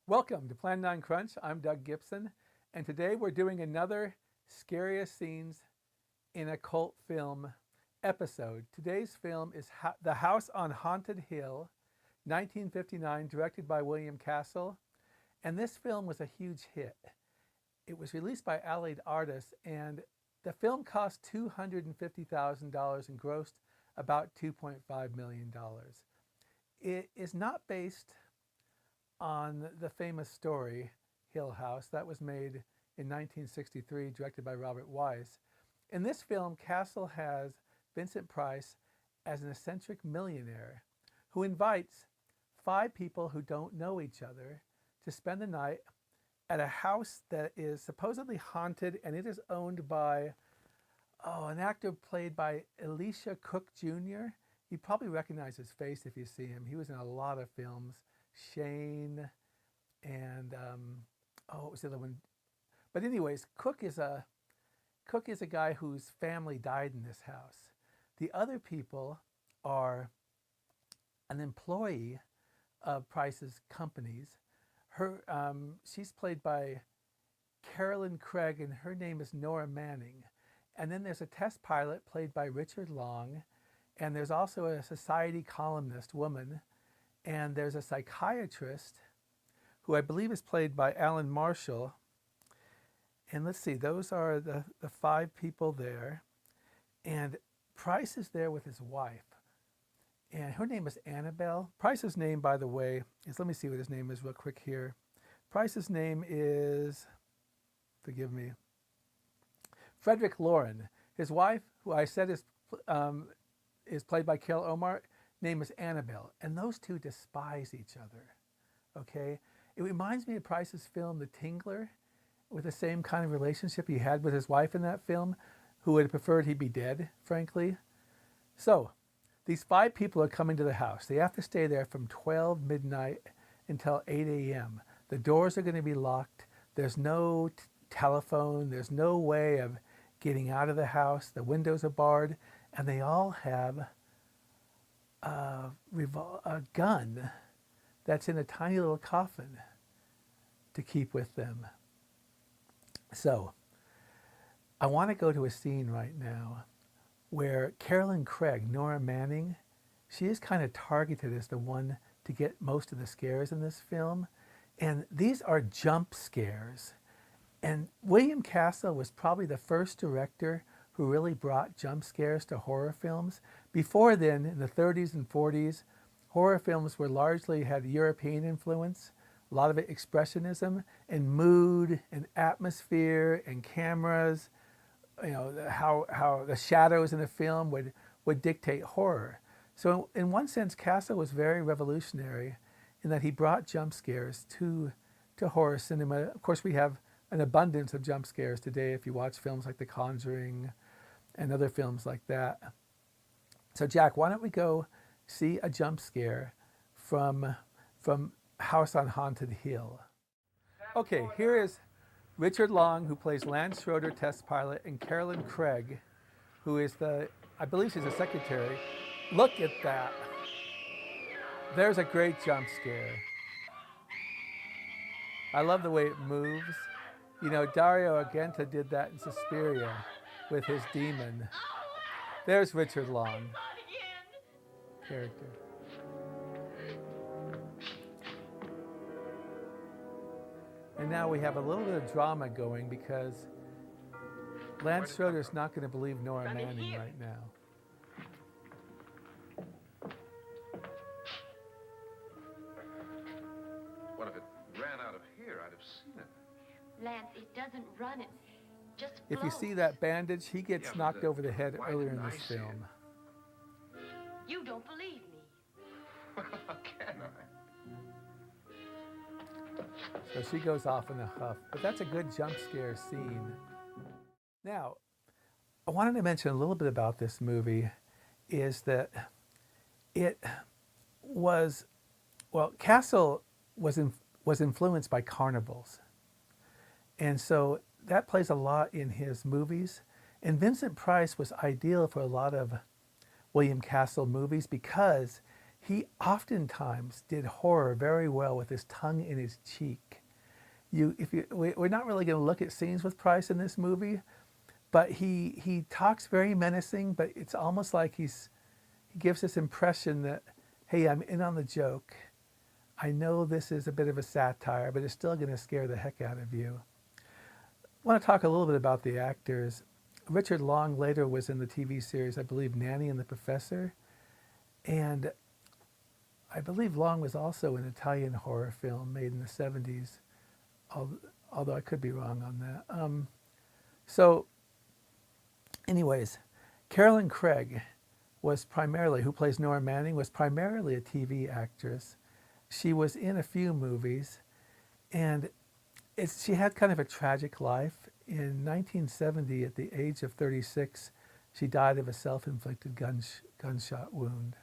Welcome to Plan9Crunch. I'm Doug Gibson, and today we're doing another Scariest Scenes in a Cult Film episode. Today's film is The House on Haunted Hill, 1959, directed by William Castle. And this film was a huge hit. It was released by Allied Artists, and the film cost $250,000 and grossed about $2.5 million. It is not based on the famous story Hill House that was made in 1963, directed by Robert Wise. In this film, Castle has Vincent Price as an eccentric millionaire who invites 5 people who don't know each other to spend the night at a house that is supposedly haunted, and it is owned by an actor played by Elisha Cook Jr. You probably recognize his face if you see him. He was in a lot of films. Shane, and what was the other one? But anyways, Cook is a guy whose family died in this house. The other people are an employee of Price's companies. She's played by Carolyn Craig, and her name is Nora Manning. And then there's a test pilot played by Richard Long, and there's also a society columnist woman. And there's a psychiatrist who I believe is played by Alan Marshall. And let's see, those are the 5 people there. And Price is there with his wife. And her name is Annabelle. Price's name, by the way, is, let me see what his name is real quick here. Price's name is, forgive me, Frederick Lauren. His wife, who I said is played by Carol Omar, name is Annabelle, and those two despise each other, okay? It reminds me of Price's film, The Tingler, with the same kind of relationship he had with his wife in that film, who would have preferred he be dead, frankly. So, these 5 people are coming to the house. They have to stay there from 12 midnight until 8 a.m. The doors are going to be locked. There's no telephone. There's no way of getting out of the house. The windows are barred, and they all have a gun that's in a tiny little coffin to keep with them. So I want to go to a scene right now where Carolyn Craig, Nora Manning, she is kind of targeted as the one to get most of the scares in this film. And these are jump scares. And William Castle was probably the first director who really brought jump scares to horror films. Before then, in the 30s and 40s, horror films were largely had European influence, a lot of it expressionism and mood and atmosphere and cameras, how the shadows in the film would dictate horror. So in one sense, Castle was very revolutionary in that he brought jump scares to horror cinema. Of course, we have an abundance of jump scares today if you watch films like The Conjuring and other films like that. So Jack, why don't we go see a jump scare from House on Haunted Hill? Okay, here is Richard Long, who plays Lance Schroeder, test pilot, and Carolyn Craig, who is I believe she's a secretary. Look at that. There's a great jump scare. I love the way it moves. You know, Dario Argento did that in Suspiria with his demon. There's Richard Long character. And now we have a little bit of drama going because Lance Schroeder's not going to believe Nora Manning right now. What if it ran out of here? I'd have seen it. Lance, it doesn't run, it just If you floats. see that bandage, he gets knocked over the head why earlier in didn't this I see it? film. You don't believe me. Can I? So she goes off in a huff. But that's a good jump scare scene. Now, I wanted to mention a little bit about this movie is that it was, well, Castle was influenced by carnivals. And so that plays a lot in his movies. And Vincent Price was ideal for a lot of William Castle movies because he oftentimes did horror very well with his tongue in his cheek. We're not really going to look at scenes with Price in this movie, but he talks very menacing, but it's almost like he gives this impression that, hey, I'm in on the joke. I know this is a bit of a satire, but it's still going to scare the heck out of you. I want to talk a little bit about the actors. Richard Long later was in the TV series, I believe, Nanny and the Professor. And I believe Long was also an Italian horror film made in the 70s, although I could be wrong on that. So anyways, Carolyn Craig who plays Nora Manning, was primarily a TV actress. She was in a few movies, and she had kind of a tragic life. In 1970, at the age of 36, she died of a self-inflicted gunshot wound.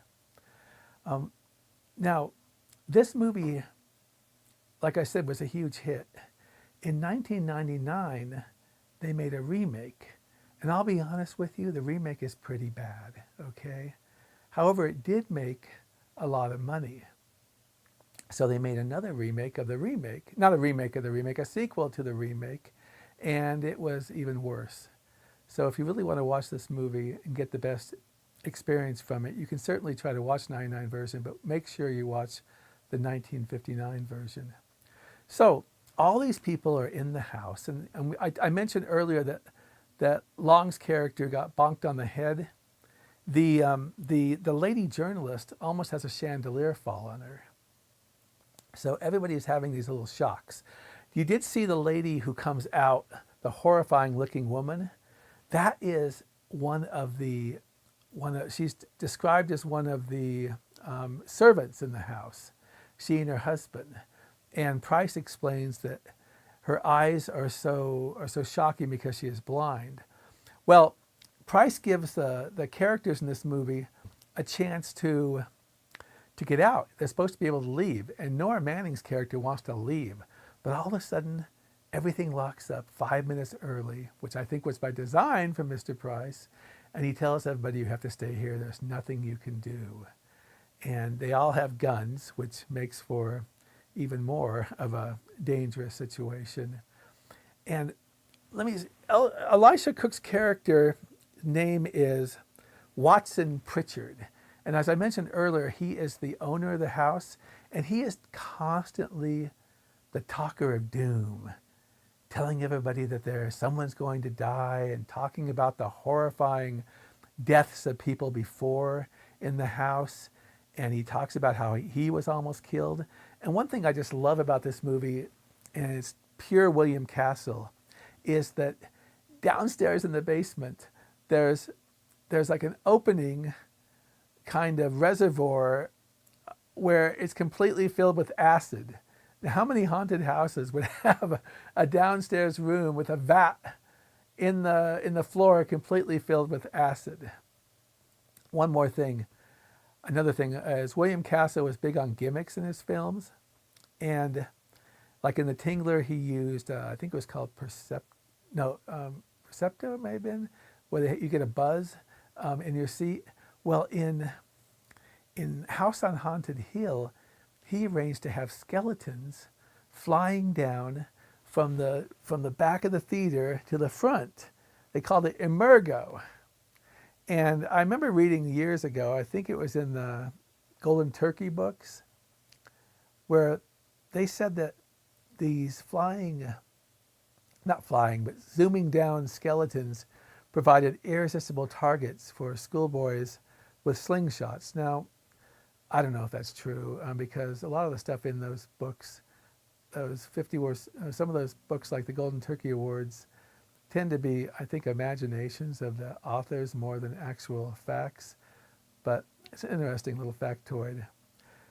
Now, this movie, like I said, was a huge hit. In 1999, they made a remake. And I'll be honest with you, the remake is pretty bad, okay? However, it did make a lot of money. So they made another remake of the remake. Not a remake of the remake, a sequel to the remake. And it was even worse. So if you really want to watch this movie and get the best experience from it, you can certainly try to watch the 99 version, but make sure you watch the 1959 version. So all these people are in the house. And I mentioned earlier that Long's character got bonked on the head. The lady journalist almost has a chandelier fall on her. So everybody's having these little shocks. You did see the lady who comes out, the horrifying looking woman. That is she's described as one of the servants in the house, she and her husband. And Price explains that her eyes are so shocking because she is blind. Well, Price gives the characters in this movie a chance to get out. They're supposed to be able to leave, and Nora Manning's character wants to leave, but all of a sudden, everything locks up 5 minutes early, which I think was by design from Mr. Price, and he tells everybody, you have to stay here. There's nothing you can do. And they all have guns, which makes for even more of a dangerous situation. And Elisha Cook's character name is Watson Pritchard. And as I mentioned earlier, he is the owner of the house, and he is constantly the talker of doom, telling everybody that someone's going to die and talking about the horrifying deaths of people before in the house. And he talks about how he was almost killed. And one thing I just love about this movie, and it's pure William Castle, is that downstairs in the basement, there's like an opening kind of reservoir where it's completely filled with acid. Now, how many haunted houses would have a downstairs room with a vat in the floor completely filled with acid? One more thing. Another thing is William Castle was big on gimmicks in his films. And like in The Tingler, he used, I think it was called Percepto, it may have been, where you get a buzz in your seat. Well, in House on Haunted Hill, he arranged to have skeletons flying down from the back of the theater to the front. They called it emergo. And I remember reading years ago, I think it was in the Golden Turkey books, where they said that these zooming down skeletons provided irresistible targets for schoolboys with slingshots. Now, I don't know if that's true, because a lot of the stuff in those books, some of those books like the Golden Turkey Awards tend to be, I think, imaginations of the authors more than actual facts. But it's an interesting little factoid.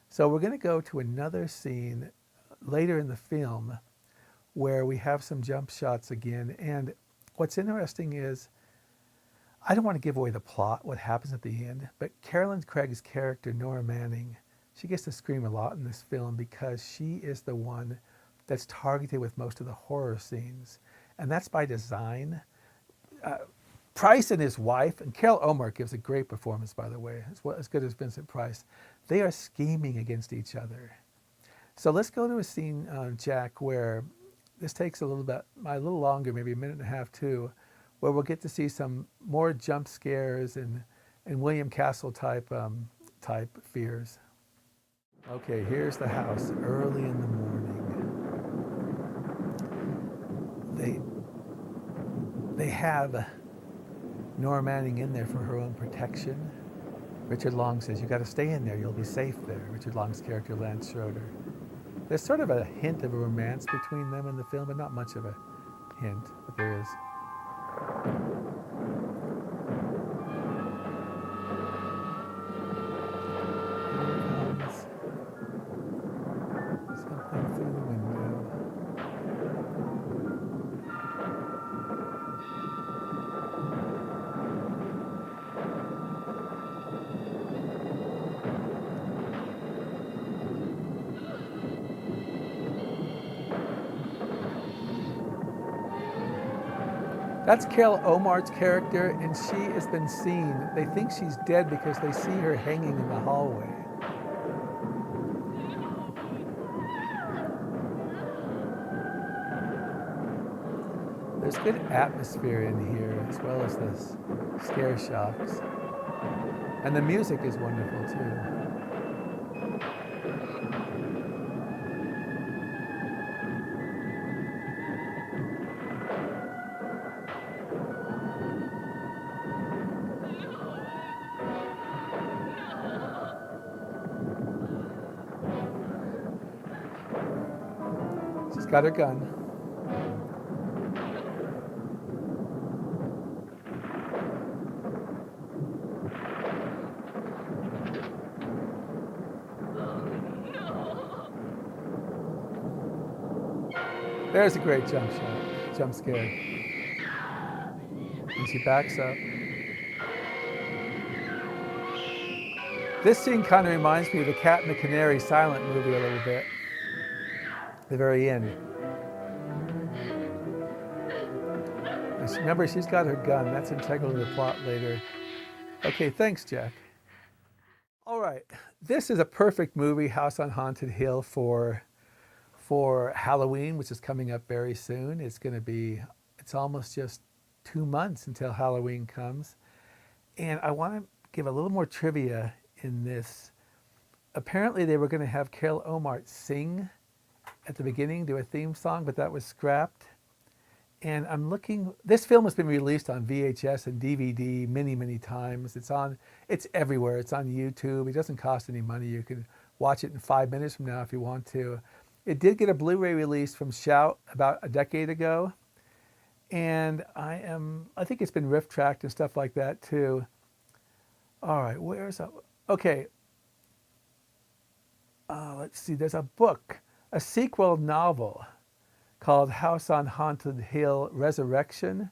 So we're going to go to another scene later in the film where we have some jump shots again. And what's interesting is, I don't want to give away the plot, what happens at the end, but Carolyn Craig's character, Nora Manning, she gets to scream a lot in this film because she is the one that's targeted with most of the horror scenes. And that's by design. Price and his wife, and Carol Omar gives a great performance, by the way, as good as Vincent Price. they are scheming against each other. So let's go to a scene, Jack, where this takes a little longer, maybe a minute and a half too, where we'll get to see some more jump scares and William Castle type fears. Okay, here's the house early in the morning. They have Nora Manning in there for her own protection. Richard Long says, "You got to stay in there. You'll be safe there." Richard Long's character, Lance Schroeder. There's sort of a hint of a romance between them in the film, but not much of a hint, but there is. Here comes something through the window. That's Carol Omart's character, and she has been seen. They think she's dead because they see her hanging in the hallway. There's good atmosphere in here, as well as the scare shocks. And the music is wonderful, too. She's got her gun. There's a great jump scare. And she backs up. This scene kind of reminds me of the Cat and the Canary silent movie a little bit. The very end. Remember, she's got her gun. That's integral to the plot later. Okay, thanks, Jack. All right, this is a perfect movie, House on Haunted Hill, for Halloween, which is coming up very soon. It's almost just 2 months until Halloween comes. And I want to give a little more trivia in this. Apparently, they were going to have Carol Omart sing at the beginning, do a theme song, but that was scrapped. And I'm looking, this film has been released on VHS and DVD many, many times. It's everywhere. It's on YouTube. It doesn't cost any money. You can watch it in 5 minutes from now if you want to. It did get a Blu-ray release from Shout about a decade ago. And I think it's been riff tracked and stuff like that too. All right, okay. Let's see, there's a book, a sequel novel called House on Haunted Hill Resurrection,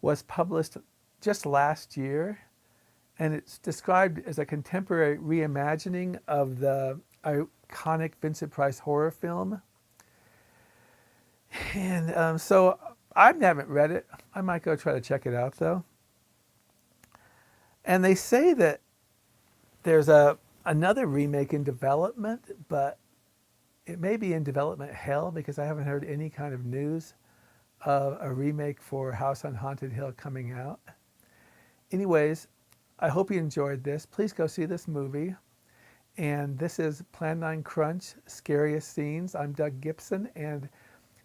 was published just last year. And it's described as a contemporary reimagining of the iconic Vincent Price horror film. And so I haven't read it. I might go try to check it out though. And they say that there's another remake in development, but it may be in development hell because I haven't heard any kind of news of a remake for House on Haunted Hill coming out. Anyways, I hope you enjoyed this. Please go see this movie. And this is Plan9Crunch, Scariest Scenes. I'm Doug Gibson, and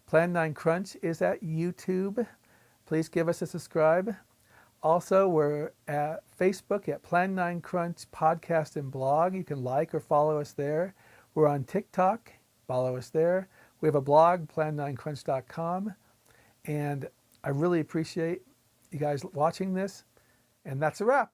Plan9Crunch is at YouTube. Please give us a subscribe. Also, we're at Facebook at Plan9Crunch Podcast and Blog. You can like or follow us there. We're on TikTok. Follow us there. We have a blog, Plan9Crunch.com. And I really appreciate you guys watching this. And that's a wrap.